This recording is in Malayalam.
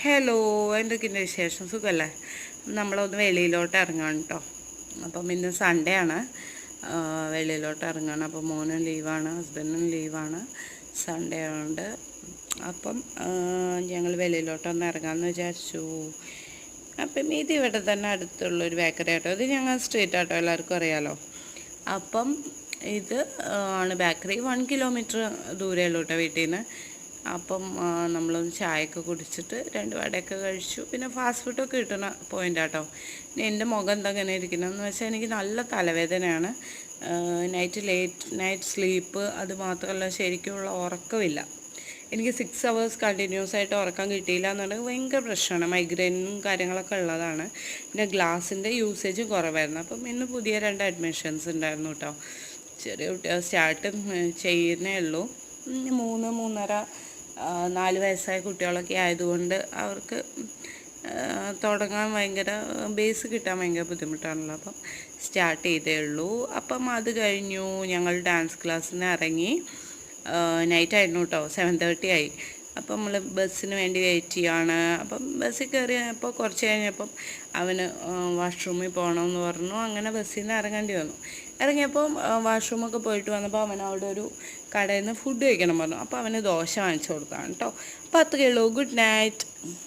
ഹലോ, എന്തൊക്കെയുണ്ട് വിശേഷം? സുഖമല്ലേ? നമ്മളൊന്ന് വെളിയിലോട്ട് ഇറങ്ങണം കേട്ടോ. അപ്പം ഇന്ന് സൺഡേ ആണ്. വെളിയിലോട്ട് ഇറങ്ങണം. അപ്പം മോനും ലീവാണ്, ഹസ്ബൻഡിനും ലീവാണ്. സൺഡേ ആയതുകൊണ്ട് അപ്പം ഞങ്ങൾ വെളിയിലോട്ടൊന്ന് ഇറങ്ങാമെന്ന് വിചാരിച്ചു. അപ്പം ഇത് ഇവിടെ തന്നെ അടുത്തുള്ളൊരു ബേക്കറി ആട്ടോ. ഇത് ഞങ്ങൾ സ്ട്രീറ്റ് ആട്ടോ, എല്ലാവർക്കും അറിയാമല്ലോ. അപ്പം ഇത് ആണ് ബേക്കറി. 1 കിലോമീറ്റർ ദൂരമല്ലോ കേട്ടോ വീട്ടിൽ നിന്ന്. അപ്പം നമ്മളൊന്ന് ചായയൊക്കെ കുടിച്ചിട്ട് 2 വടയൊക്കെ കഴിച്ചു. പിന്നെ ഫാസ്റ്റ് ഫുഡൊക്കെ കിട്ടുന്ന പോയിൻ്റ് ആട്ടോ. എൻ്റെ മുഖം എന്താ ഇങ്ങനെ ഇരിക്കുന്നതെന്ന് വെച്ചാൽ എനിക്ക് നല്ല തലവേദനയാണ്. നൈറ്റ് സ്ലീപ്പ്, അത് മാത്രമല്ല ശരിക്കുമുള്ള ഉറക്കമില്ല. എനിക്ക് 6 hours കണ്ടിന്യൂസ് ആയിട്ട് ഉറക്കം കിട്ടിയില്ല എന്നുണ്ടെങ്കിൽ ഭയങ്കര പ്രശ്നമാണ്. മൈഗ്രെയിനും കാര്യങ്ങളൊക്കെ ഉള്ളതാണ്. പിന്നെ ഗ്ലാസിൻ്റെ യൂസേജും കുറവായിരുന്നു. അപ്പം ഇന്ന് പുതിയ 2 അഡ്മിഷൻസ് ഉണ്ടായിരുന്നു കേട്ടോ. ചെറിയ കുട്ടികൾ സ്റ്റാർട്ട് ചെയ്യുന്നേ ഉള്ളൂ. 3, 3.5, 4 വയസ്സായ കുട്ടികളൊക്കെ ആയതുകൊണ്ട് അവർക്ക് തുടങ്ങാൻ ഭയങ്കര ബേസ് കിട്ടാൻ ഭയങ്കര ബുദ്ധിമുട്ടാണല്ലോ. അപ്പം സ്റ്റാർട്ട് ചെയ്തേ ഉള്ളൂ. അപ്പം അത് കഴിഞ്ഞു ഞങ്ങൾ ഡാൻസ് ക്ലാസ്സിന് ഇറങ്ങി. നൈറ്റായിരുന്നു കേട്ടോ, 7:30 ആയി. അപ്പം നമ്മൾ ബസ്സിന് വേണ്ടി വെയിറ്റ് ചെയ്യുകയാണ്. അപ്പം ബസ്സിൽ കയറിയപ്പോൾ കുറച്ച് കഴിഞ്ഞപ്പം അവന് വാഷ്റൂമിൽ പോകണമെന്ന് പറഞ്ഞു. അങ്ങനെ ബസ്സിൽ നിന്ന് ഇറങ്ങേണ്ടി വന്നു. ഇറങ്ങിയപ്പോൾ വാഷ്റൂമൊക്കെ പോയിട്ട് വന്നപ്പോൾ അവൻ അവിടെ ഒരു കടയിൽ നിന്ന് ഫുഡ് കഴിക്കണം പറഞ്ഞു. അപ്പോൾ അവന് ദോശ വാങ്ങിച്ചു കൊടുത്താണ് കേട്ടോ. അപ്പോൾ അത്രയേ ഉള്ളൂ. Good night.